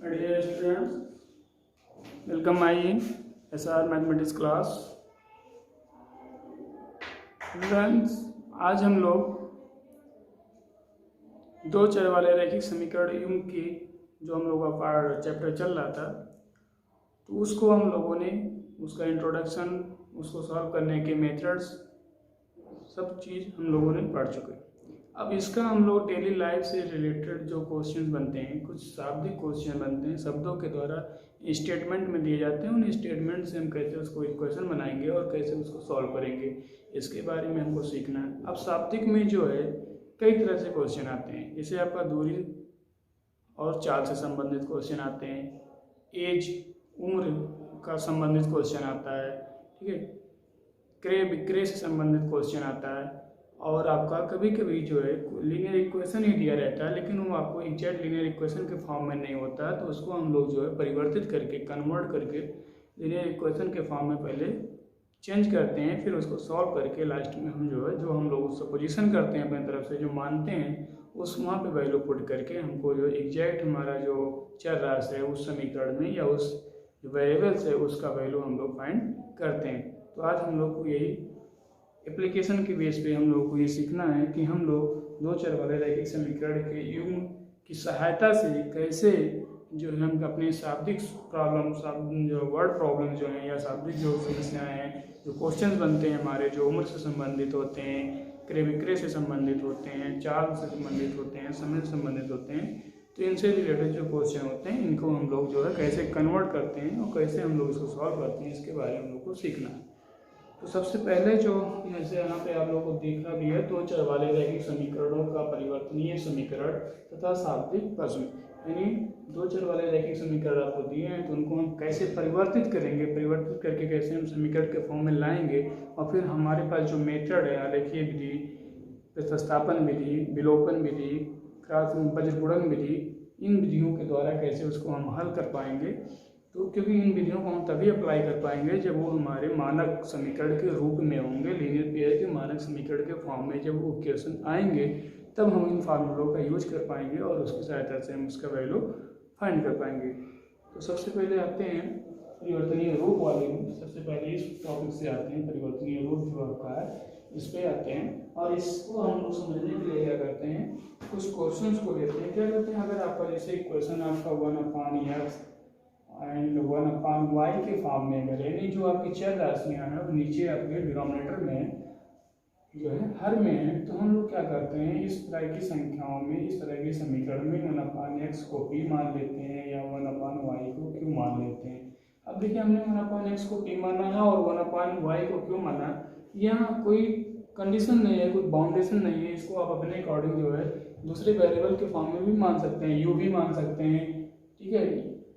Dear students, welcome my SR mathematics class. Friends, आज हम लोग दो चर वाले रैखिक समीकरण युग्म की जो हम लोग का चैप्टर चल रहा था, तो उसको हम लोगों ने उसका इंट्रोडक्शन, उसको सॉल्व करने के मेथड्स, सब चीज़ हम लोगों ने पढ़ चुके हैं। अब इसका हम लोग डेली लाइफ से रिलेटेड जो क्वेश्चन बनते हैं, कुछ शाब्दिक क्वेश्चन बनते हैं, शब्दों के द्वारा स्टेटमेंट में दिए जाते हैं, उन स्टेटमेंट से हम कैसे उसको इक्वेशन बनाएंगे और कैसे उसको सॉल्व करेंगे, इसके बारे में हमको सीखना है। अब शाब्दिक में जो है कई तरह से क्वेश्चन आते हैं, जैसे आपका दूरी और चाल से संबंधित क्वेश्चन आते हैं, एज उम्र का संबंधित क्वेश्चन आता है, ठीक है, क्रय विक्रय से संबंधित क्वेश्चन आता है, और आपका कभी कभी जो है लीनियर इक्वेशन ही दिया रहता है, लेकिन वो आपको एग्जैक्ट लीनियर इक्वेशन के फॉर्म में नहीं होता है, तो उसको हम लोग जो है परिवर्तित करके, कन्वर्ट करके लीनियर इक्वेशन के फॉर्म में पहले चेंज करते हैं, फिर उसको सॉल्व करके लास्ट में हम जो है जो हम लोग सपोजिशन करते हैं अपनी तरफ से, जो मानते हैं उस वहाँ पे वैल्यू पुट करके हमको जो एग्जैक्ट हमारा जो चर राशि है उस समीकरण में या उस वेरिएबल्स है उसका वैल्यू हम लोग फाइंड करते हैं। तो आज हम लोग को यही एप्लीकेशन के बेस पे हम लोग को ये सीखना है कि हम लोग दो चर वाले रैखिक समीकरण के युग्म की सहायता से कैसे जो है हम अपने शाब्दिक प्रॉब्लम, जो वर्ड प्रॉब्लम जो हैं या शाब्दिक जो समस्याएं हैं, जो क्वेश्चंस बनते हैं हमारे, जो उम्र से संबंधित होते हैं, क्रय विक्रय से संबंधित होते हैं, चाल से संबंधित होते हैं, समय से संबंधित होते हैं, तो इनसे रिलेटेड जो क्वेश्चन होते हैं इनको हम लोग जो है कैसे कन्वर्ट करते हैं और कैसे हम लोग इसको सॉल्व करते हैं, इसके बारे में हम लोग को सीखना है। तो सबसे पहले जो जैसे यहाँ पे आप लोगों को देखना भी है, दो चर वाले रैखिक समीकरणों का परिवर्तनीय समीकरण तथा शाब्दिक प्रश्न, यानी दो चर वाले रैखिक समीकरण आपको दिए हैं तो उनको हम कैसे परिवर्तित करेंगे, परिवर्तित करके कैसे हम समीकरण के फॉर्म में लाएंगे, और फिर हमारे पास जो मेथड है आलेखीय विधि, प्रतिस्थापन विधि, विलोपन विधि, क्रॉस वज्रगुणन विधि, इन विधियों के द्वारा कैसे उसको हम हल कर पाएंगे। तो क्योंकि इन विधियों को हम तभी अप्लाई कर पाएंगे जब वो हमारे मानक समीकरण के रूप में होंगे, लीनियर पेयर के मानक समीकरण के फॉर्म में जब वो इक्वेशन आएंगे तब हम इन फार्मूलों का यूज कर पाएंगे और उसकी सहायता से हम उसका वैल्यू फाइंड कर पाएंगे। तो सबसे पहले आते हैं परिवर्तनीय रूप वाले, सबसे पहले इस टॉपिक से आते हैं, परिवर्तनीय रूप जो आपका है इस पे आते हैं, और इसको हम लोग समझने के लिए क्या करते हैं, कुछ क्वेश्चंस को लेते हैं। क्या करते हैं, अगर आपका जैसे इक्वेशन आपका 1/x एंड 1/y के फॉर्म में अगर, यानी जो आपकी चर राशियाँ हैं नीचे आपके डिनोमिनेटर में जो है हर में है, तो हम लोग क्या करते हैं इस तरह की संख्याओं में, इस तरह के समीकरण में 1/x को p मान लेते हैं या 1/y को q मान लेते हैं। अब देखिए हमने 1/x को p माना है और 1/y को q माना, यहाँ कोई कंडीशन नहीं है, कोई बाउंडेशन नहीं है, इसको आप अपने अकॉर्डिंग जो है दूसरे वेरिएबल के फॉर्म में भी मान सकते हैं, u भी मान सकते हैं, ठीक है,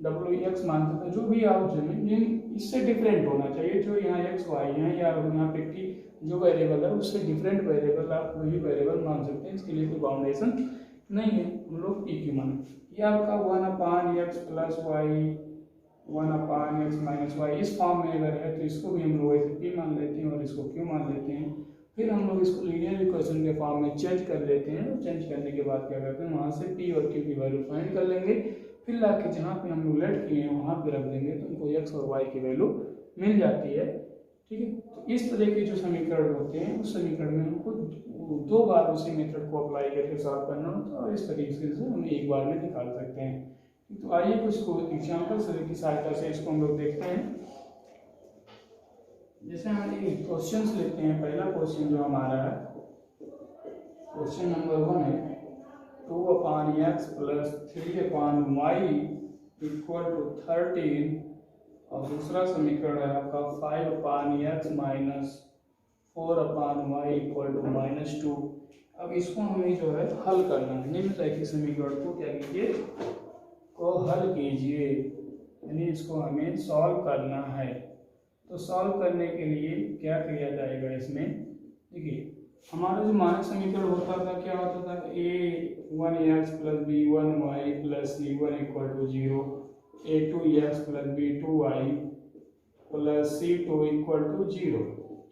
wx मान सकते हैं, जो भी आप जो है इससे डिफरेंट होना चाहिए, जो यहाँ x y है या यहाँ पे t जो वेरिएबल है उससे डिफरेंट वेरिएबल आप वही वेरिएबल मान सकते हैं, इसके लिए कोई बाउंडेशन नहीं है, हम लोग p की मान। ये आपका 1/x plus y 1/x minus y इस फॉर्म में अगर है तो इसको भी हम लोग ऐसे p मान लेते हैं और इसको q मान लेते हैं, फिर हम लोग इसको लीनियर इक्वेशन के फॉर्म में चेंज कर लेते हैं, और चेंज करने के बाद क्या करते हैं वहाँ से p और q की वैल्यू फाइंड कर लेंगे, फिर लाके जहाँ पे हम लोग लेट किए हैं वहाँ पे रख देंगे तो हमको x और y की वैल्यू मिल जाती है, ठीक है। तो इस तरह के जो समीकरण होते हैं उस समीकरण में हमको दो बार उसी मेथड को अप्लाई करके सॉल्व करना होता है, और इस तरीके से हम एक बार में निकाल सकते हैं। तो आइए कुछ एग्जाम्पल की सहायता से इसको हम लोग देखते हैं। जैसे हम क्वेश्चंस लेते हैं, पहला क्वेश्चन जो हमारा है क्वेश्चन नंबर 1 है 2/x plus 3/y equal to 13, और दूसरा समीकरण है आपका 5/x minus 4/y equal to -2। अब इसको हमें जो है हल करना है, निम्न रैखिक समीकरण को क्या कीजिए को हल कीजिए, यानी इसको हमें सॉल्व करना है। तो सॉल्व करने के लिए क्या किया जाएगा, इसमें देखिए हमारा जो मानक समीकरण होता था क्या होता था, a1x plus b1y plus c1 equal to 0, a2x plus b2y plus c2 equal to 0,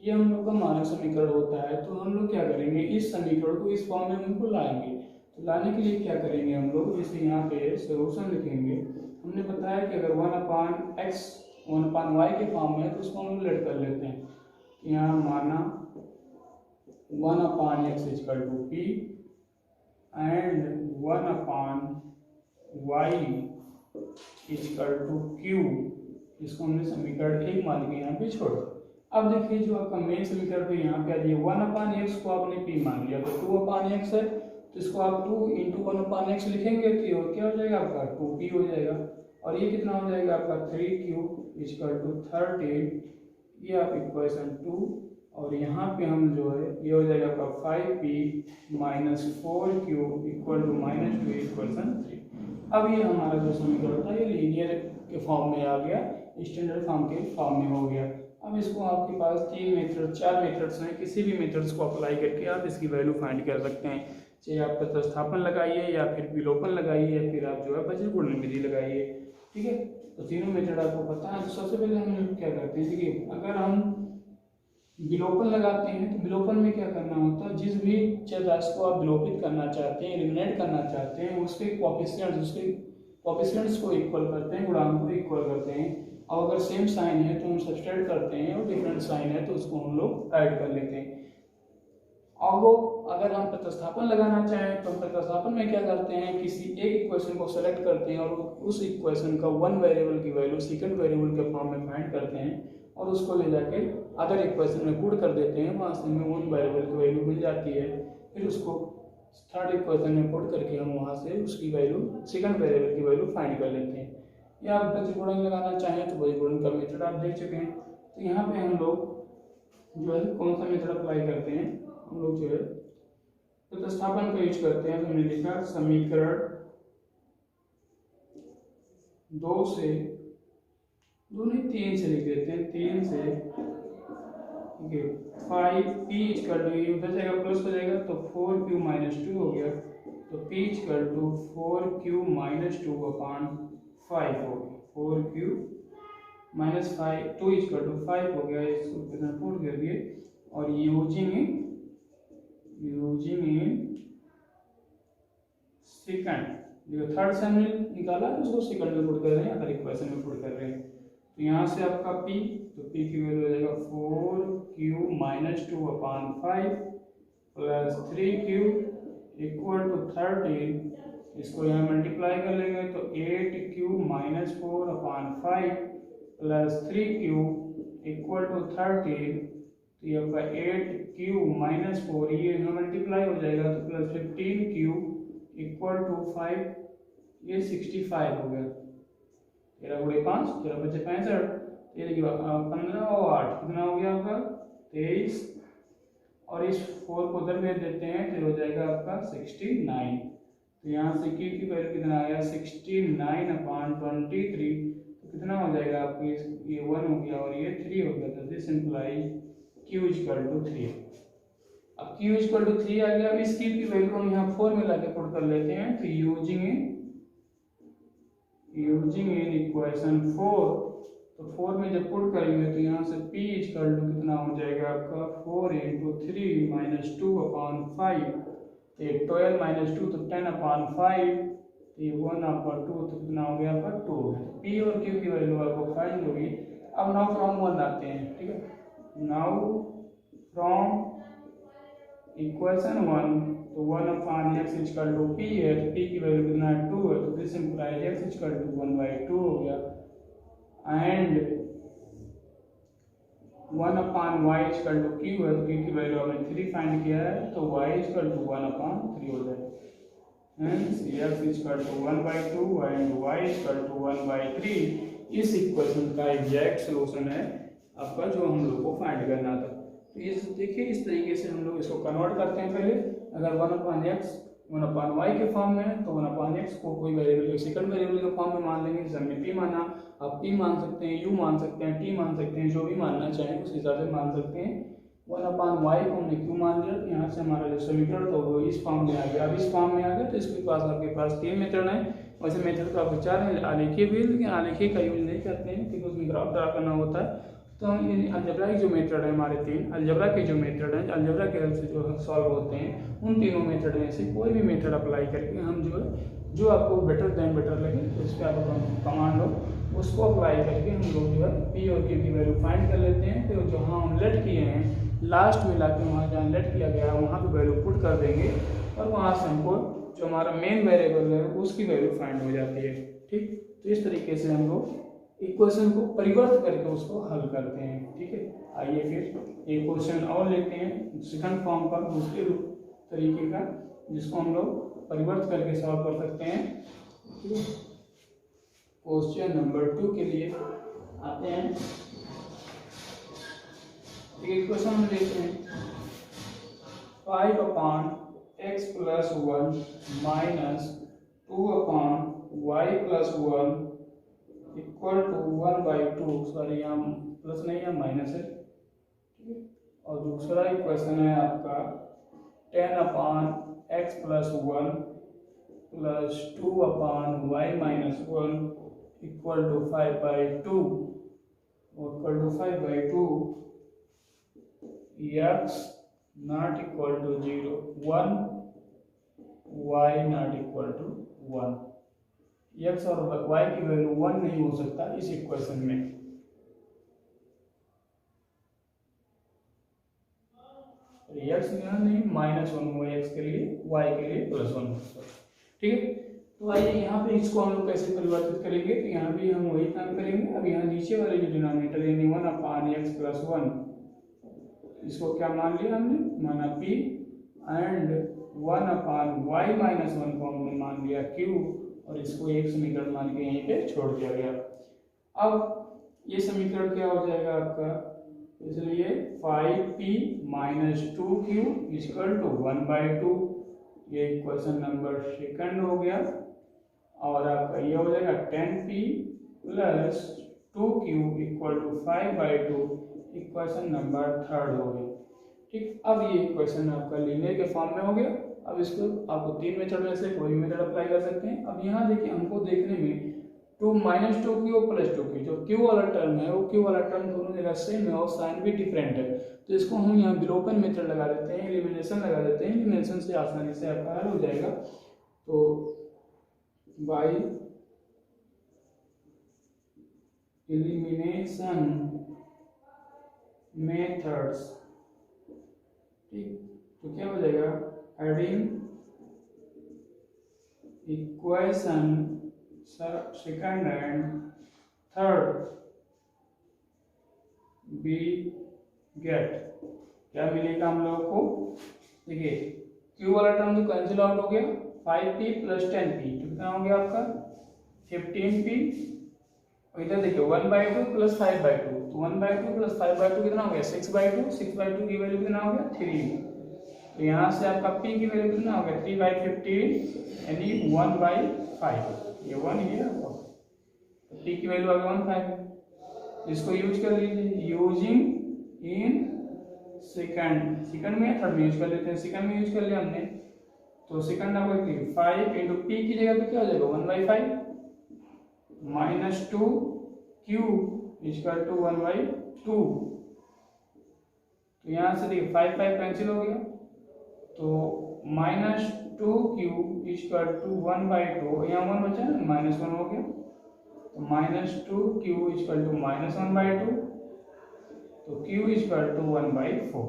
ये हम लोग का मानक समीकरण होता है। तो हम लोग क्या करेंगे, इस समीकरण को इस फॉर्म में हमको लाएंगे, तो लाने के लिए क्या करेंगे हम लोग, जैसे यहाँ पे सोल्यूशन लिखेंगे, हमने बताया कि अगर 1/x 1/y के फॉर्म में है तो उसको हम रिलेट कर लेते हैं। यहाँ माना 1/x = p and 1/y = q। इसको हमने समीकरण 1 मान के यहाँ पे छोड़ा। अब देखिए जो आपका मेन समीकरण पे यहाँ पे आ जाइए 1/x को आपने p मान लिया तो 2/x है तो इसको आप 2 × 1/x लिखेंगे तो ये क्या हो जाएगा आपका 2p हो जाएगा। और ये कितना हो जाएगा आपका 3q = 13। ये आप इक्वेशन 2 और यहाँ पे हम जो है ये हो जाएगा आपका 5p - 4q = -2 इक्वेशन 3। अब ये हमारा जो समीकरण था ये लीनियर के फॉर्म में आ गया, स्टैंडर्ड फॉर्म के फॉर्म में हो गया। अब इसको आपके पास 3 मेथड 4 मेथड्स हैं, किसी भी मेथड्स को अप्लाई करके आप इसकी वैल्यू फाइंड कर सकते हैं। चाहे आप प्रतिस्थापन लगाइए या फिर विलोपन लगाइए या फिर आप जो है वज्र गुणन विधि लगाइए। ठीक है, तो तीनों मेथड आपको पता है। तो सबसे पहले हम क्या करते हैं, देखिए अगर हम विलोपन लगाते हैं तो विलोपन में क्या करना होता है, जिस भी चर राशि को आप विलोपित करना चाहते हैं, एलिमिनेट करना चाहते हैं, उसके कोएफिशिएंट्स को इक्वल करते हैं, गुणांक को इक्वल करते हैं। और अगर सेम साइन है तो हम सब्सट्रैक्ट करते हैं और डिफरेंट साइन है तो उसको हम लोग ऐड कर लेते हैं। और वो अगर हम प्रतिस्थापन लगाना चाहें तो हम प्रतिस्थापन में क्या करते हैं, किसी एक इक्वेशन को सेलेक्ट करते हैं और उस इक्वेशन का वन वेरिएबल की वैल्यू सेकंड वेरिएबल के फॉर्म में फाइंड करते हैं और उसको ले जाके अदर इक्वेशन में पुट कर देते हैं, वहाँ से हमें वन वेरिएबल की वैल्यू मिल जाती है। फिर उसको थर्ड इक्वेशन में पुट करके हम वहाँ से उसकी वैल्यू सेकंड वेरिएबल की वैल्यू फाइंड कर लेते हैं। या आप वज्र गुणन लगाना चाहें तो वज्र गुणन का मेथड आप देख चुके हैं। तो यहाँ पे हम लोग जो है कौन सा मेथड अप्लाई करते हैं, हम लोग जो है प्रतिस्थापन का यूज करते हैं। तो हमने लिखा समीकरण 2 से 2 नहीं 3 से लिख देते हैं, 3 से 5p = उधर जाएगा प्लस हो जाएगा तो 4q - 2 हो गया तो p = 4q - 2/5 हो गया। 4q - 5 2 = 5 हो गया, इसको कितना पुट कर दिए। और यूजिंग इन सेकंड, जो थर्ड से हमने निकाला तो उसको सेकंड में पुट कर रहे हैं, अदर इक्वेशन में पुट कर रहे हैं। तो यहाँ से आपका p, तो p की वैल्यू हो जाएगा 4q - 2/5 प्लस 3q = 13। इसको यहाँ मल्टीप्लाई कर लेंगे तो 8q - 4/5 प्लस 3q = 13। तो ये आपका 8q - 4 ये यहाँ मल्टीप्लाई हो जाएगा तो प्लस 15q = 5, ये 65 हो गया। 13 × 5 13 × 5 65। ये देखिए 15 और 8 कितना हो गया आपका 23। और इस 4 को उधर भेज देते हैं तो हो जाएगा आपका 69। तो यहाँ से q की वैल्यू कितना आ गया 69/23। तो कितना हो जाएगा आपकी, ये 1 हो गया और ये 3 हो गया। तो दिस इंप्लाई q = 3। अब q = 3 आ गया। अब इस q की वैल्यू हम यहाँ 4 में लाके पुट कर लेते हैं। तो यूजिंग इन इक्वेशन 4, तो 4 में जब पुट करेंगे तो यहाँ से p = कितना हो जाएगा आपका 4 × 3 - 2/5। तो 12 - 2 तो 10/5। तो ये 1/2 तो कितना हो गया आपका 2 है। p और q की वैल्यू आपको फाइंड होगी। अब नाउ फ्रॉम 1 आते हैं, ठीक है। नाउ फ्रॉम इक्वेशन 1, तो 1/x = p है तो p की वैल्यू कितना है 2 है। तो दिस इंप्लाइज x = 1/2 हो गया। एंड 1/y = q है तो q की वैल्यू हमने 3 फाइंड किया है तो y = 1/3 हो जाएगा। Hence x = 1/2 and y = 1/3। इस इक्वेशन का एग्जैक्ट सॉल्यूशन है आपका जो हम लोग को फाइंड करना था। तो ये देखिए इस तरीके से हम लोग इसको कन्वर्ट करते हैं। पहले अगर 1/x 1/y के फॉर्म में है तो 1/x को कोई वेरिएबल सेकंड वेरिएबल के फॉर्म में मान लेंगे। जैसे हमने p माना, आप p मान सकते हैं, u मान सकते हैं, t मान सकते हैं, जो भी मानना चाहें उस हिसाब से मान सकते हैं। 1/y को हमने q मान लिया। यहाँ से हमारा जो समीकरण था वो इस फॉर्म में आ गया। अब इस फॉर्म में आ गया तो इसके पास आपके पास 3 मेथड हैं। वैसे मेथड का विचार है आलेखीय भी, लेकिन आलेखीय का यूज नहीं करते हैं क्योंकि उसमें ग्राफ ड्रा करना होता है। तो हम इन अलजेब्रा की जो मेथड है हमारे 3 अलजेब्रा के जो मेथड हैं, अलजेब्रा के हेल्प से जो सॉल्व होते हैं, उन तीनों मेथड में से कोई भी मेथड अप्लाई करके हम जो है जो आपको बेटर लगे तो इस पर आपका कमांड हो उसको अप्लाई करके हम लोग जो है पी और क्यू की वैल्यू फाइंड कर लेते हैं। फिर जहाँ हम लेट किए हैं लास्ट में लाके वहाँ जहाँ लेट किया गया है वहाँ पे वैल्यू पुट कर देंगे और वहाँ से हमको जो हमारा मेन वेरिएबल है उसकी वैल्यू फाइंड हो जाती है। ठीक, तो इस तरीके से हम लोग इक्वेशन को परिवर्तित करके उसको हल करते हैं। ठीक है, आइए फिर एक क्वेश्चन और लेते हैं सेकंड फॉर्म का, दूसरे तरीके का, जिसको हम लोग परिवर्तित करके सॉल्व कर सकते हैं। क्वेश्चन नंबर 2 के लिए आते हैं। एक क्वेश्चन हम लेते हैं 5/x + 1 - 2/y + 1 = 1/2। सॉरी यहाँ प्लस नहीं है माइनस है। ठीक है, और दूसरा इक्वेशन है आपका 10/x + 1 + 2/y - 1 = 5/2 x not equal to 0 1 y not equal to 1। x और y की वैल्यू 1 नहीं हो सकता इस इक्वेशन में। x नहीं -1 हुआ x के लिए, y के लिए +1। ठीक है, तो आइए यहाँ पे इसको हम लोग कैसे परिवर्तित करेंगे। तो यहाँ भी हम वही काम करेंगे। अब यहाँ नीचे वाले जो डिनोमिनेटर यानी 1/x + 1 इसको क्या मान लिया हमने, माना p, एंड 1/y - 1 को हमने मान लिया q, और इसको एक समीकरण मान के यहीं पे छोड़ दिया गया। अब ये समीकरण क्या हो जाएगा आपका, इसलिए 5p - 2q = 1/2। ये क्वेश्चन नंबर सेकंड हो गया। और आपका ये हो जाएगा 10p + 2q = 5/2। Equation number third हो गया। ठीक, अब ये इक्वेशन आपका लीनियर के फॉर्म में हो गया। अब इसको आपको 3 मेथड में से कोई मेथड अप्लाई कर सकते हैं। अब यहाँ देखिए हमको देखने में 2 - 2q + 2q, जो q वाला टर्म है वो q वाला टर्म दोनों जगह सेम है और साइन भी डिफरेंट है। तो इसको हम यहाँ विलोपन मेथड लगा देते हैं, एलिमिनेशन लगा देते हैं। एलिमिनेशन से आसानी से आपका हल हो जाएगा। तो बाय एलिमिनेशन मेथड्स, ठीक, तो क्या हो जाएगा, adding equation second and third we get, क्या मिलेगा हम लोगों को, देखिए q वाला टर्म तो कैंसिल आउट हो गया, 5p + 10p कितना हो गया आपका 15p, और इधर देखिए 1/2 + 5/2, तो 1/2 + 5/2 कितना हो गया 6/2, 6/2 की वैल्यू कितना हो गया 3। तो यहाँ से आपका p की वैल्यू कितना हो गया 3/15 यानी 1/5, ये 1 ये p की वैल्यू आ गया 1/5। इसको यूज कर लीजिए, यूजिंग इन सेकंड में थर्ड में यूज कर लेते हैं। सेकंड में यूज कर लिया हमने, तो सेकंड आपको 5 × p की जगह पे क्या हो जाएगा 1/5 - 2q = 1/2। तो यहाँ से देखिए 5 कैंसिल हो गया, तो -2q = 1/2, यहाँ 1 बचा है -1 हो गया, तो -2q = -1/2, तो q = 1/4।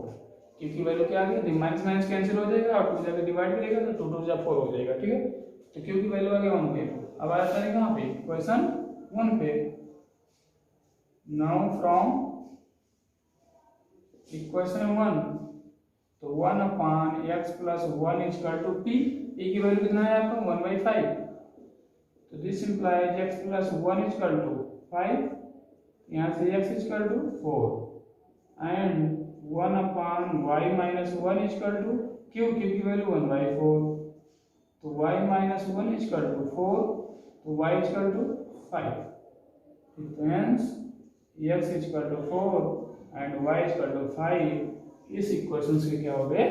q की वैल्यू क्या आ गई, माइनस माइनस कैंसिल हो जाएगा और 2 जाकर डिवाइड करेगा तो 2 2 4 हो जाएगा। ठीक है, तो q की वैल्यू आ गई 1/4। अब आता है कहाँ पे क्वेश्चन 1 पे। नाउ फ्रॉम इक्वेशन 1, तो 1/x + 1 = p, p की वैल्यू कितना है आपका 1/5, तो दिस इंप्लाइज x + 1 = 5, यहाँ से x = 4 एंड 1/y - 1 = q की वैल्यू 1/4, तो y - 1 = 4, तो y = 5। Hence x = 4 and y = 5। इस इक्वेशन के क्या हो गए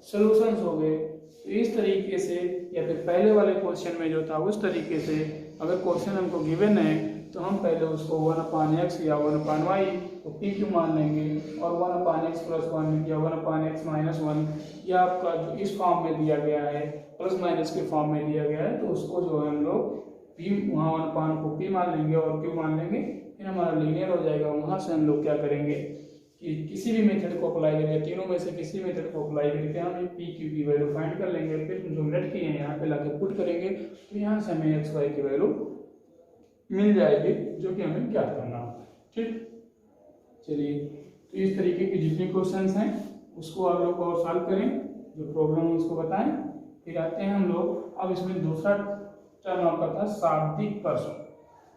सॉल्यूशंस हो गए। तो इस तरीके से, या फिर पहले वाले क्वेश्चन में जो था उस तरीके से, अगर क्वेश्चन हमको गिवन है तो हम पहले उसको 1/x या 1/y तो पी क्यू मान लेंगे, और 1/x+1 या 1/x-1 या आपका जो इस फॉर्म में दिया गया है प्लस माइनस के फॉर्म में दिया गया है, तो उसको जो है हम लोग पी वहाँ 1 को पी मान लेंगे और क्यू मान लेंगे, फिर हमारा लीनियर हो जाएगा। वहाँ से हम लोग क्या करेंगे कि किसी भी मेथड को अप्लाई करेंगे, तीनों में से किसी मेथड को अप्लाई करके हम पी क्यू की वैल्यू फाइंड कर लेंगे, फिर जो नेट किए हैं यहाँ पे लाके पुट करेंगे, तो यहाँ से हमें एक्स वाई की वैल्यू मिल जाएगी जो कि हमें ज्ञात करना होगा। ठीक, चलिए, तो इस तरीके के जितने क्वेश्चंस हैं उसको आप लोग और सॉल्व करें, जो प्रॉब्लम है उसको बताएं। फिर आते हैं हम लोग, अब इसमें दूसरा टर्म आपका था शाब्दिक प्रश्न।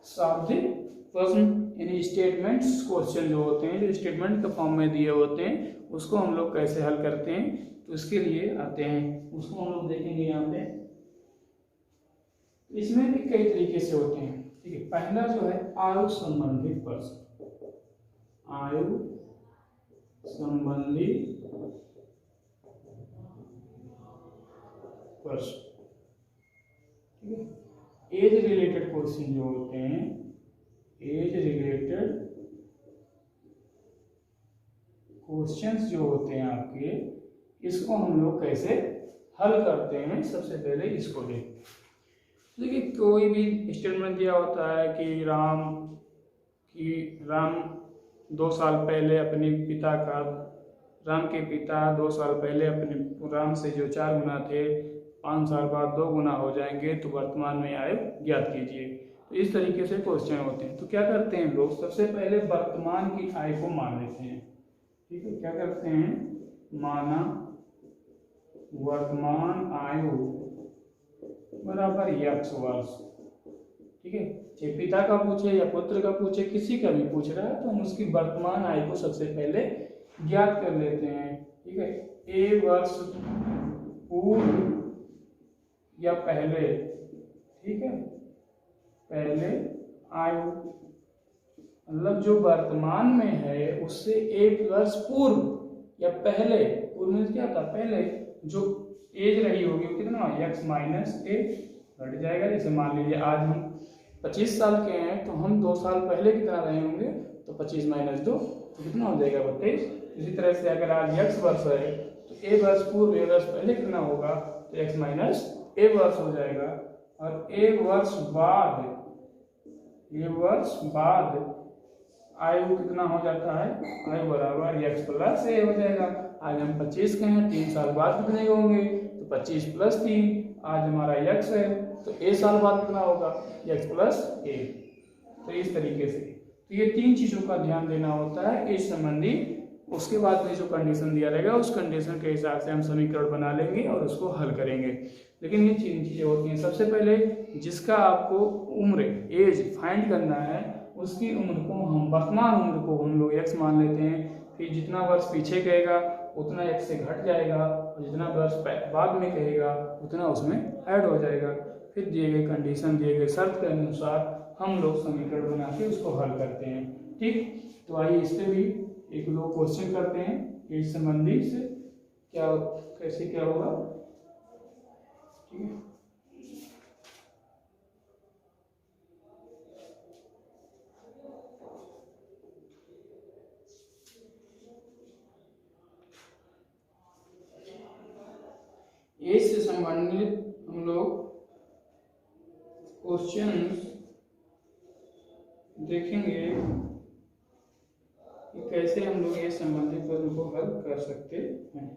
शाब्दिक प्रश्न यानी स्टेटमेंट्स क्वेश्चन जो होते हैं, जो स्टेटमेंट के फॉर्म में दिए होते हैं, उसको हम लोग कैसे हल करते हैं, तो इसके लिए आते हैं, उसको हम लोग देखेंगे यहाँ पे। इसमें भी कई तरीके से होते हैं। ठीक है, पहला जो है आयु संबंधित प्रश्न, आयु संबंधी प्रश्न। ठीक है, एज रिलेटेड क्वेश्चन जो होते हैं, एज रिलेटेड क्वेश्चंस जो होते हैं आपके, इसको हम लोग कैसे हल करते हैं, सबसे पहले इसको देखते हैं। देखिए, कोई भी स्टेटमेंट दिया होता है कि राम 2 साल पहले अपने पिता का, राम के पिता 2 साल पहले अपने राम से जो 4 गुना थे 5 साल बाद 2 गुना हो जाएंगे, तो वर्तमान में आयु ज्ञात कीजिए। तो इस तरीके से क्वेश्चन होते हैं। तो क्या करते हैं लोग, सबसे पहले वर्तमान की आयु को मान लेते हैं। ठीक है, क्या करते हैं, माना वर्तमान आयु बराबर x वर्ष। ठीक है, चाहे पिता का पूछे या पुत्र का पूछे, किसी का भी पूछ रहा है, तो हम उसकी वर्तमान आयु को सबसे पहले ज्ञात कर लेते हैं। ठीक है, a वर्ष पूर्व या पहले, ठीक है, पहले आयु, मतलब जो वर्तमान में है उससे 1 वर्ष पूर्व या पहले, पूर्व में क्या था, पहले जो एज रही होगी वो कितना, x माइनस ए घट जाएगा। जैसे मान लीजिए आज हम 25 साल के हैं, तो हम 2 साल पहले कितना रहे होंगे, तो 25 माइनस 2 तो कितना हो जाएगा, 22। इसी तरह से अगर आज x वर्ष है, तो a वर्ष पूर्व a वर्ष पहले कितना होगा, तो x माइनस a वर्ष हो जाएगा। और a वर्ष बाद आयु कितना हो जाता है, आयु बराबर x प्लस a हो जाएगा। आज हम 25 के हैं, 3 साल बाद कितने होंगे, तो 25 प्लस 3, आज हमारा x है, तो a साल बाद कितना होगा, x प्लस a। तो इस तरीके से, तो ये 3 चीज़ों का ध्यान देना होता है एज संबंधी। उसके बाद में जो कंडीशन दिया रहेगा, उस कंडीशन के हिसाब से हम समीकरण बना लेंगे और उसको हल करेंगे। लेकिन ये 3 चीज़ें होती हैं। सबसे पहले जिसका आपको उम्र, एज फाइंड करना है, उसकी उम्र को हम, वर्तमान उम्र को हम लोग x मान लेते हैं। फिर जितना वर्ष पीछे कहेगा उतना x से घट जाएगा, और जितना वर्ष बाद में कहेगा उतना उसमें ऐड हो जाएगा। फिर दिए गए कंडीशन, दिए गए शर्त के अनुसार हम लोग समीकरण बना के उसको हल करते हैं। ठीक, तो आइए इस पर भी 1-2 क्वेश्चन करते हैं एज संबंधी से, क्या कैसे क्या होगा। ठीक है, एज से संबंधित हम लोग क्वेश्चंस देखेंगे कि कैसे हम लोग ये संबंधित प्रश्न को हल कर सकते हैं।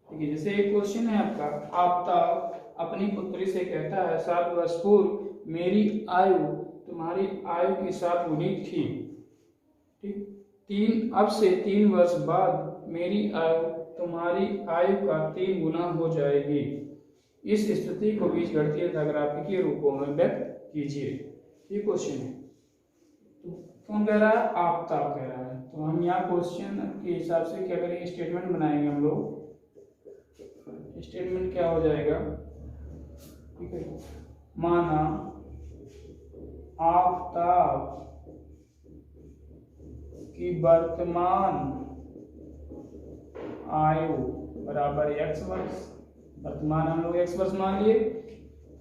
ठीक है, जैसे एक क्वेश्चन है आपका, आफ्ताब अपनी पुत्री से कहता है 7 वर्ष पूर्व मेरी आयु तुम्हारी आयु की 7 गुनी थी। ठीक, अब से 3 वर्ष बाद मेरी आयु तुम्हारी आयु का 3 गुना हो जाएगी। इस स्थिति को बीजगणितीय ग्राफिकीय रूपों में व्यक्त कीजिए। ये क्वेश्चन है, तो कौन कह रहा है, आफ्ताब कह रहा है। तो हम यहाँ क्वेश्चन के हिसाब से क्या करेंगे, स्टेटमेंट बनाएंगे हम लोग। स्टेटमेंट क्या हो जाएगा, ठीक है, माना आफ्ताब की वर्तमान आयु बराबर x वर्ष, वर्तमान हम लोग x वर्ष मान लिए,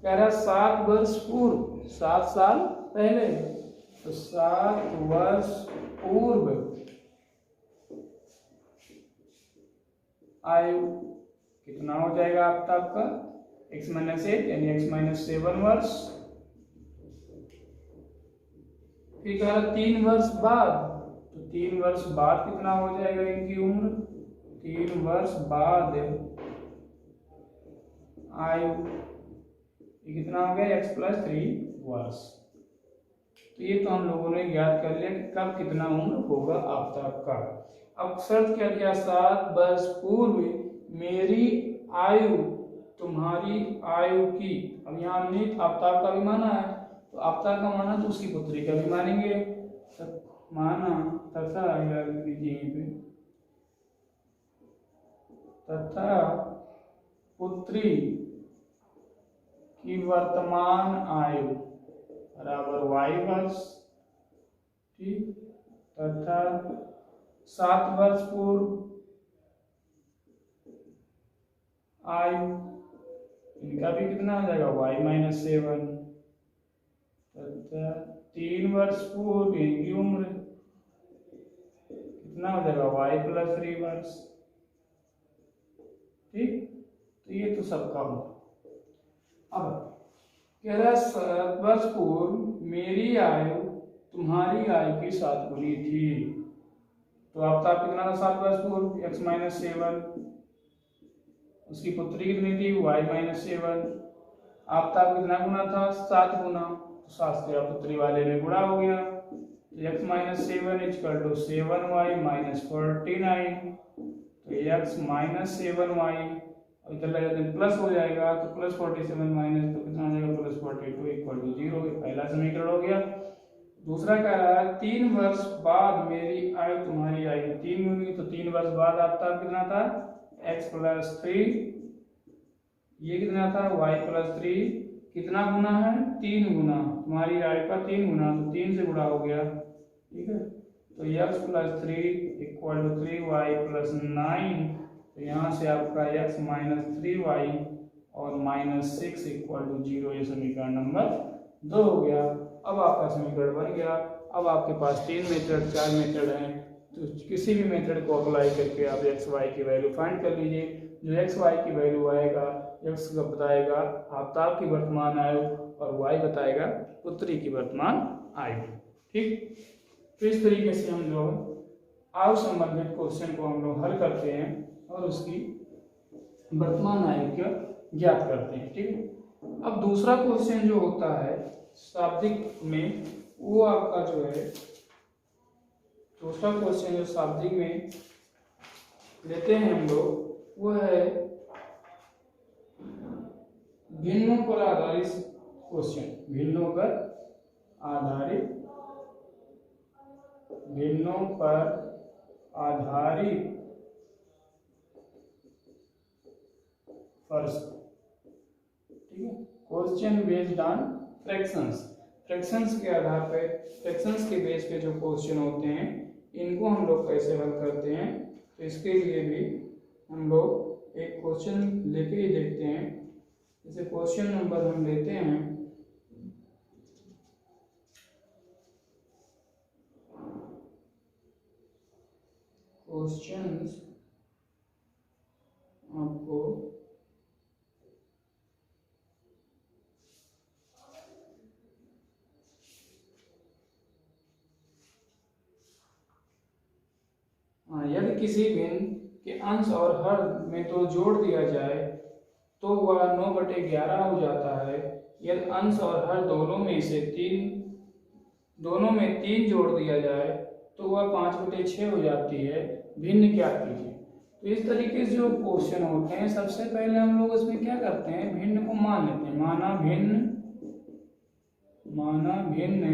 कह रहा 7 वर्ष पूर्व, 7 साल पहले, तो 7 वर्ष पूर्व आयु कितना हो जाएगा आपका x माइनस 8 यानी x माइनस 7 वर्ष। फिर कह रहा 3 वर्ष बाद, तो 3 वर्ष बाद कितना हो जाएगा इनकी उम्र, 3 वर्ष बाद आयु ये कितना हो गया x प्लस 3 वर्ष। तो ये तो हम लोगों ने ज्ञात कर लिया कि कब कितना उम्र होगा आपका। अब शर्त क्या दिया, 7 वर्ष पूर्व मेरी आयु तुम्हारी आयु की। अब यहाँ हमने आफ्ताब का भी माना है, तो आफ्ताब का माना तो उसकी पुत्री का भी मानेंगे, माना तथा याद लीजिए यहीं पे, तथा पुत्री की वर्तमान आयु बराबर y वर्ष, ठीक, तथा 7 वर्ष पूर्व आयु इनका भी कितना हो जाएगा y माइनस 7, तथा 3 वर्ष पूर्व इनकी उम्र कितना हो जाएगा y प्लस 3 वर्ष, ठीक। तो ये तो सबका होगा। अब कह रहा 7 वर्ष पूर्व मेरी आयु तुम्हारी आयु के साथ गुनी थी, तो आपका कितना था 7 वर्ष पूर्व x माइनस 7, उसकी पुत्री कितनी थी y माइनस 7, आपका कितना गुना था 7 गुना, तो 7 से पुत्री वाले में गुणा हो गया, तो x minus 7 equal to 7y minus 49, तो x माइनस 7y इधर लगा प्लस हो जाएगा, तो प्लस 47 माइनस तो कितना हो जाएगा प्लस 42 इक्वल टू 0। पहला समीकरण हो गया। दूसरा कह रहा है 3 वर्ष बाद मेरी आयु तुम्हारी आयु 3 होगी, तो 3 वर्ष बाद आपका कितना था x प्लस 3, ये कितना था y प्लस 3, कितना गुना है 3 गुना, तुम्हारी आयु का 3 गुना, तो 3 से गुणा हो गया, ठीक है। तो x plus 3 equal to 3y plus 9, तो यहाँ से आपका x माइनस 3y और माइनस 6 इक्वल टू 0, ये समीकरण नंबर 2 हो गया। अब आपका समीकरण बन गया। अब आपके पास 3 मेथड 4 मेथड हैं, तो किसी भी मेथड को अप्लाई करके आप x y की वैल्यू फाइंड कर लीजिए। जो x y की वैल्यू आएगा, x का बताएगा आफ्ताब की वर्तमान आयु और y बताएगा पुत्री की वर्तमान आयु, ठीक। तो इस तरीके से हम लोग आयु संबंधित क्वेश्चन को हम लोग हल करते हैं और उसकी वर्तमान आयु को ज्ञात करते हैं, ठीक। अब दूसरा क्वेश्चन जो होता है शाब्दिक में, वो आपका जो है दूसरा क्वेश्चन जो शाब्दिक में लेते हैं हम लोग, वो है भिन्नों पर आधारित क्वेश्चन। भिन्नों पर आधारित प्रश्न, ठीक है। Question based on fractions, fractions के आधार पे, फ्रैक्शंस के बेस पे जो क्वेश्चन होते हैं इनको हम लोग कैसे हल करते हैं, तो इसके लिए भी हम लोग एक क्वेश्चन लेके ही देखते हैं। जैसे क्वेश्चन नंबर हम लेते हैं क्वेश्चंस आपको यदि किसी भिन्न के अंश और हर में तो जोड़ दिया जाए तो वह 9/11 हो जाता है। यदि अंश और हर दोनों में 3 जोड़ दिया जाए तो वह 5/6 हो जाती है। भिन्न क्या कीजिए। तो इस तरीके से जो क्वेश्चन होते हैं, सबसे पहले हम लोग इसमें क्या करते हैं, भिन्न को मान लेते हैं। माना भिन्न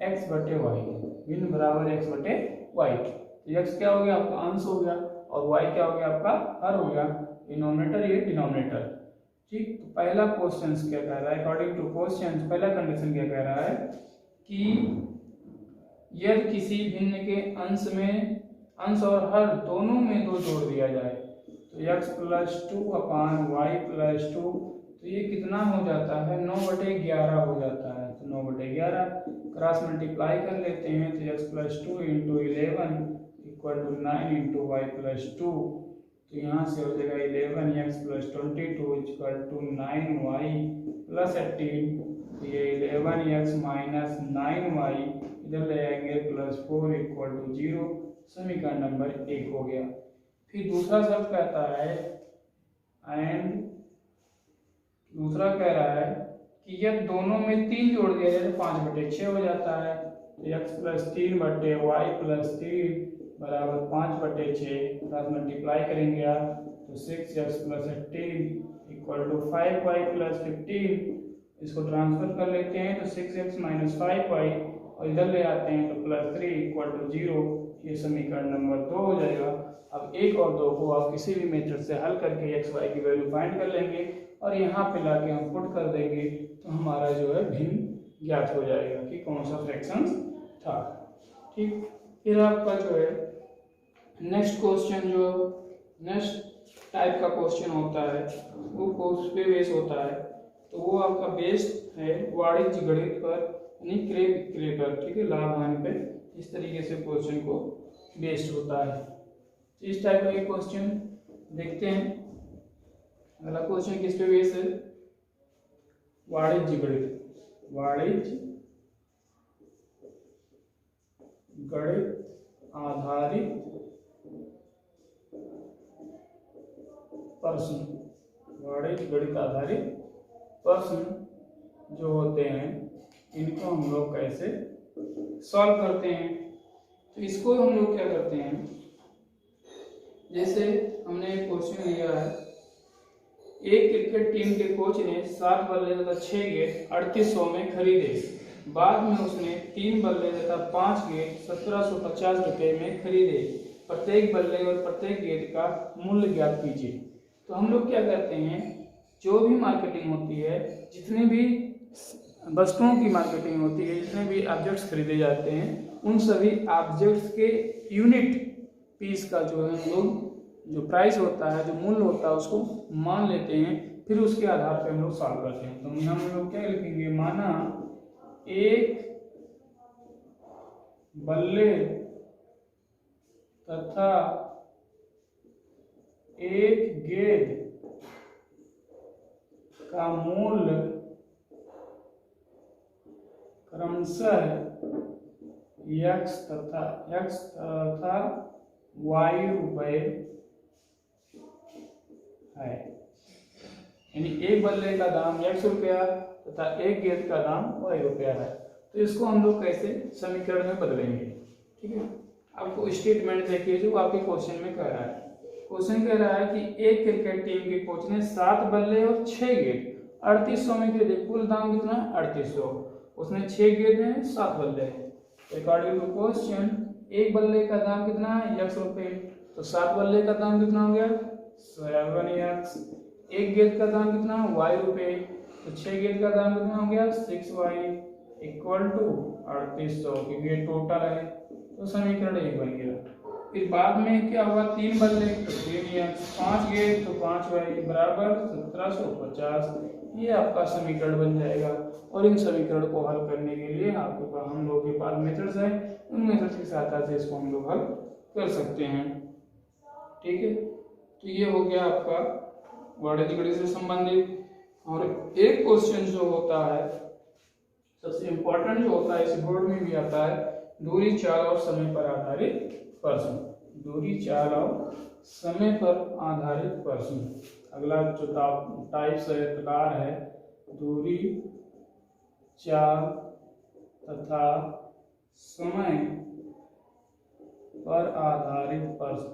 x/y, भिन्न बराबर x/y। तो x क्या हो गया आपका अंश हो गया और y क्या हो गया आपका हर हो गया, डिनोमिनेटर ये डिनोमिनेटर, ठीक। तो पहला क्वेश्चन क्या कह रहा है, अकॉर्डिंग टू क्वेश्चन पहला कंडीशन क्या कह रहा है कि यदि किसी भिन्न के अंश और हर दोनों में 2 जोड़ दिया जाए तो x + 2 / y + 2, तो ये कितना हो जाता है, 9/11 हो जाता है। तो 9/11 क्रॉस मल्टीप्लाई कर लेते हैं तो x + 2 × 11 = 9 × y + 2। तो यहाँ से हो जाएगा 11x + 22 = 9y + 18। तो ये 11x - 9y इधर ले आएंगे +4 = 0। समीकरण नंबर 1 हो गया। फिर दूसरा शब्द कहता है एंड दूसरा कह रहा है कि यह दोनों में 3 जोड़ दिया जाए तो 5/6 हो जाता है। तो x + 3/y + 3 = 5/6 क्रॉस मल्टीप्लाई करेंगे आप तो 6x + 18 = 5y + 15। इसको ट्रांसफर कर लेते हैं तो 6x - 5y और इधर ले आते हैं तो +3 = 0। ये समीकरण नंबर 2 हो जाएगा। अब 1 और 2 को आप किसी भी मेथड से हल करके x y की वैल्यू फाइंड कर लेंगे और यहाँ पे लाके हम पुट कर देंगे तो हमारा जो है भिन्न ज्ञात हो जाएगा कि कौन सा फ्रैक्शन था। ठीक, फिर आपका जो है नेक्स्ट क्वेश्चन जो नेक्स्ट टाइप का क्वेश्चन होता है वो उस पे बेस होता है। तो वो आपका बेस्ड है वाणिज्य गणित पर यानी क्रय विक्रय पर। ठीक है, लाभ हानि पे इस तरीके से क्वेश्चन को बेस्ड होता है। तो इस टाइप का एक क्वेश्चन देखते हैं। अगला क्वेश्चन किस पे बेस है, वाणिज्य गणित। वाणिज्य गणित आधारित प्रश्न। वाणिज्य गणित आधारित प्रश्न जो होते हैं इनको हम लोग कैसे सॉल्व करते हैं। तो इसको हम लोग क्या करते हैं, जैसे हमने एक क्वेश्चन लिया है, एक क्रिकेट टीम के कोच ने 7 बल्ले तथा 6 गेंद 3800 में खरीदे। बाद में उसने 3 बल्ले तथा 5 गेंद 1750 रुपए में खरीदे। प्रत्येक बल्ले और प्रत्येक गेंद का मूल्य ज्ञात कीजिए। तो हम लोग क्या करते हैं, जो भी मार्केटिंग होती है, जितने भी वस्तुओं की मार्केटिंग होती है, जितने भी ऑब्जेक्ट्स खरीदे जाते हैं, उन सभी ऑब्जेक्ट्स के यूनिट पीस का जो है हम लोग जो प्राइस होता है, जो मूल्य होता है, उसको मान लेते हैं। फिर उसके आधार पर हम लोग सॉल्व करते हैं। तो यहाँ हम लोग क्या लिखेंगे, माना एक बल्ले तथा एक गेंद का मूल्य क्रमशः x तथा y रुपए है। यानी एक बल्ले का दाम x रुपया तथा एक गेंद का दाम y रुपया है। तो इसको हम लोग कैसे समीकरण में बदलेंगे। ठीक है, आपको स्टेटमेंट देखिए जो आपके क्वेश्चन में कह रहा है। क्वेश्चन कह रहा है कि एक क्रिकेट टीम के कोच ने 7 बल्ले और 6 गेंद 3800 में खरीदे। कुल दाम कितना है, 3800। उसने 6 गेंद है, 7 बल्ले हैं। अकॉर्डिंग टू क्वेश्चन एक बल्ले का दाम कितना है, x रुपए। तो 7 बल्ले का दाम कितना हो गया, 7x। एक गेंद का दाम कितना है, y रुपए। तो 6 गेंद का दाम कितना हो गया, 6y = 3800, क्योंकि ये टोटल है। तो समीकरण 1 बन गया। फिर बाद में क्या हुआ, 3 बल्ले तो 3x, 5 गेंद तो 5y बराबर 1750। ये आपका समीकरण बन जाएगा। और इन समीकरण को हल करने के लिए आपके पास हम लोग के पास मेथड्स हैं, उन मेथड्स की सहायता से इसको हम लोग हल कर सकते हैं। ठीक है, तो ये हो गया आपका वाणिज्य गणित से संबंधित। और एक क्वेश्चन जो होता है सबसे इम्पोर्टेंट जो होता है, इस बोर्ड में भी आता है, दूरी, चाल और समय पर आधारित प्रश्न। दूरी, चाल और समय पर आधारित प्रश्न। अगला जो टाइप्स है, प्रकार है, दूरी, चाल तथा समय पर आधारित प्रश्न।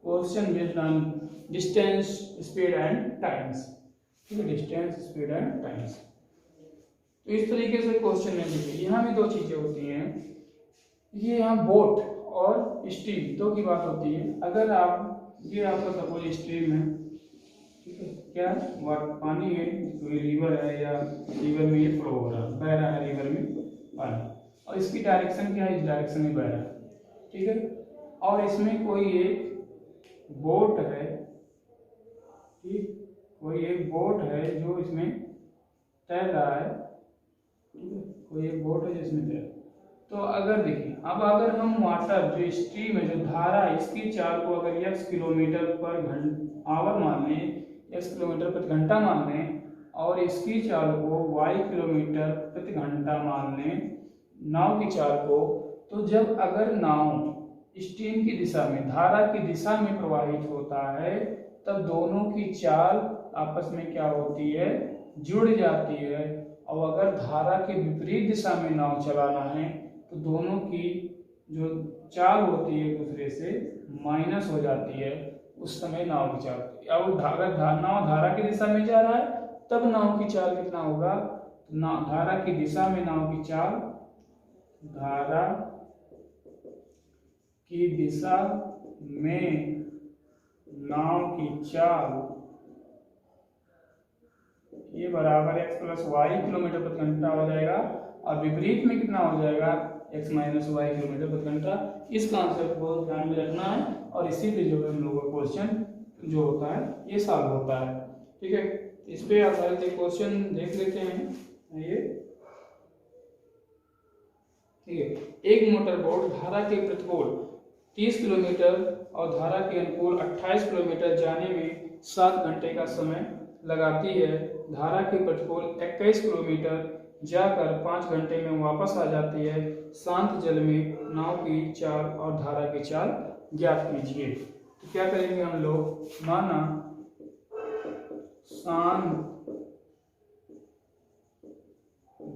Question based on distance, speed and times. ठीक है, डिस्टेंस, स्पीड एंड टाइम्स। तो इस तरीके से क्वेश्चन में देखिए, यहाँ भी 2 चीजें होती हैं। ये यहाँ बोट और स्ट्रीम 2 की बात होती है। अगर आप ये आपका सपोज स्ट्रीम है, ठीक है, क्या पानी है, तो ये रिवर है या रिवर में ये फ्लो हो रहा है, बह रहा है रिवर में पानी, और इसकी डायरेक्शन क्या है, इस डायरेक्शन में बह रहा है। ठीक है, और इसमें कोई एक बोट है ठीक, कोई एक बोट है जो इसमें तैर रहा है, ठीक है, कोई एक बोट है जिसमें तैर। तो अगर देखिए, अब अगर हम वाटर जो स्ट्रीम है, जो धारा, इसकी चाल को अगर x किलोमीटर पर आवर मान लें, x किलोमीटर प्रति घंटा मान लें, और इसकी चाल को y किलोमीटर प्रति घंटा मान लें नाव की चाल को, तो जब अगर नाव स्ट्रीम की दिशा में, धारा की दिशा में प्रवाहित होता है, तब दोनों की चाल आपस में क्या होती है, जुड़ जाती है। और अगर धारा के विपरीत दिशा में नाव चलाना है तो दोनों की जो चाल होती है एक दूसरे से माइनस हो जाती है, उस समय नाव की चाल। अब अगर नाव धारा की दिशा में जा रहा है तब नाव की चाल कितना होगा, धारा की दिशा में नाव की चाल, धारा की दिशा में नाव की चाल ये बराबर x प्लस वाई किलोमीटर प्रति घंटा हो जाएगा, और विपरीत में कितना हो जाएगा, x माइनस वाई किलोमीटर प्रति घंटा। इस कॉन्सेप्ट को ध्यान में रखना है, और इसी पे जो हम लोगों का क्वेश्चन जो होता है ये सॉल्व होता है। ठीक है, इस पे आधारित एक क्वेश्चन देख लेते हैं ये। ठीक है, एक मोटर बोट धारा के प्रतिकूल 30 किलोमीटर और धारा के अनुकूल 28 किलोमीटर जाने में 7 घंटे का समय लगाती है। धारा के प्रतिकूल 21 किलोमीटर जाकर 5 घंटे में वापस आ जाती है। शांत जल में नाव की चाल और धारा की चाल ज्ञात कीजिए। तो क्या करेंगे हम लोग, माना शांत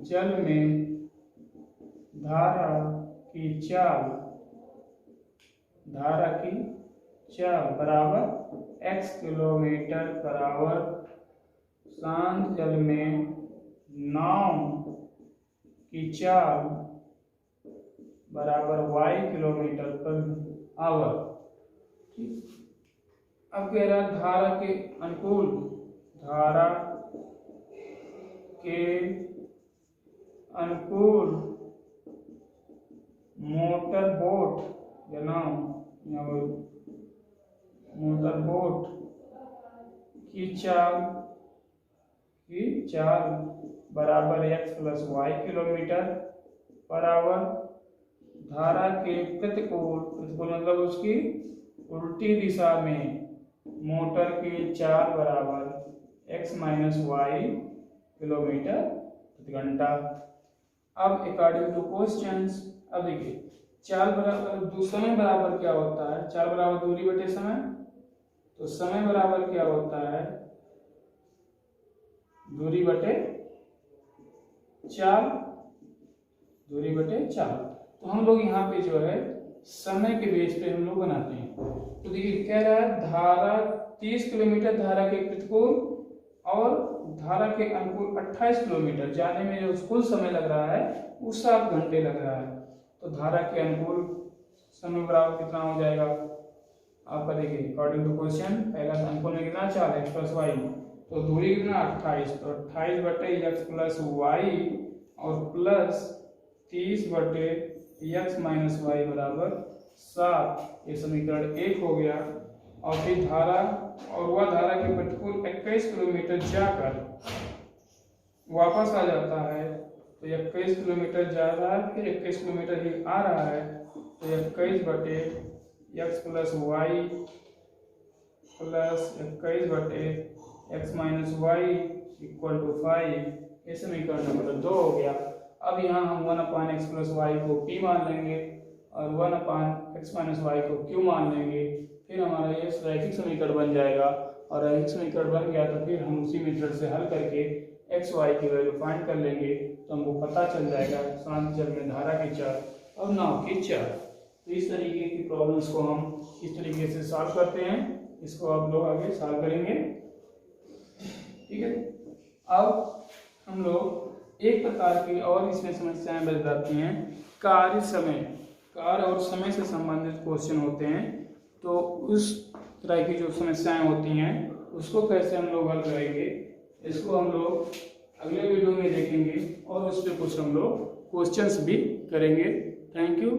जल में धारा की चाल, धारा की चाल बराबर x किलोमीटर पर आवर, शांत जल में नाव की चाल बराबर y किलोमीटर पर आवर। ठीक, अब कह रहा धारा के अनुकूल, धारा के अनुकूल मोटर बोट या नाव या मोटर बोट की चाल बराबर x plus y kilometre per hour. धारा के प्रतिकूल, प्रतिकूल मतलब उसकी उल्टी दिशा में मोटर की चाल बराबर x माइनस वाई किलोमीटर प्रति घंटा। अब अकॉर्डिंग टू क्वेश्चंस, अब देखिए चाल बराबर समय बराबर क्या होता है, चाल बराबर दूरी बटे समय, तो समय बराबर क्या होता है, दूरी बटे चाल, दूरी बटे चाल। तो हम लोग यहाँ पे जो है समय के बेस पे हम लोग बनाते हैं। तो देखिए क्या रहा है, धारा 30 किलोमीटर धारा के प्रतिकूल और धारा के अनुकूल 28 किलोमीटर जाने में जो कुल समय लग रहा है वो 7 घंटे लग रहा है। तो धारा के अनुकूल समय बराबर कितना हो जाएगा, आपका देखिए अकॉर्डिंग टू क्वेश्चन, पहला अनुकूल में कितना चाल x प्लस वाई, तो दूरी कितना 28, तो 28 बटे x प्लस वाई और प्लस 30 बटे x माइनस वाई बराबर 7। ये समीकरण 1 हो गया। और फिर धारा, और वह धारा के प्रतिकूल 21 किलोमीटर जाकर वापस आ जाता है, तो 21 किलोमीटर जा रहा है फिर 21 किलोमीटर ही आ रहा है, तो 21 बटे x प्लस वाई प्लस 21 बटे x minus y equal to 5। ये समीकरण नंबर 2 हो गया। अब यहाँ हम 1/x प्लस वाई को p मान लेंगे और 1/x माइनस वाई को q मान लेंगे, फिर हमारा ये रैखिक समीकरण बन जाएगा। और रैखिक समीकरण बन गया तो फिर हम उसी मेथड से हल करके x y की वैल्यू फाइंड कर लेंगे, तो हमको पता चल जाएगा शांत जल में धारा की चाल और नाव की चाल। तो इस तरीके की प्रॉब्लम्स को हम इस तरीके से सॉल्व करते हैं, इसको आप लोग आगे सॉल्व करेंगे। ठीक है, अब हम लोग एक प्रकार की और इसमें समस्याएं बच जाती हैं, कार्य समय, कार्य और समय से संबंधित क्वेश्चन होते हैं। तो उस तरह की जो समस्याएं होती हैं उसको कैसे हम लोग हल करेंगे, इसको हम लोग अगले वीडियो में देखेंगे और उस पर कुछ हम लोग क्वेश्चंस भी करेंगे। Thank you.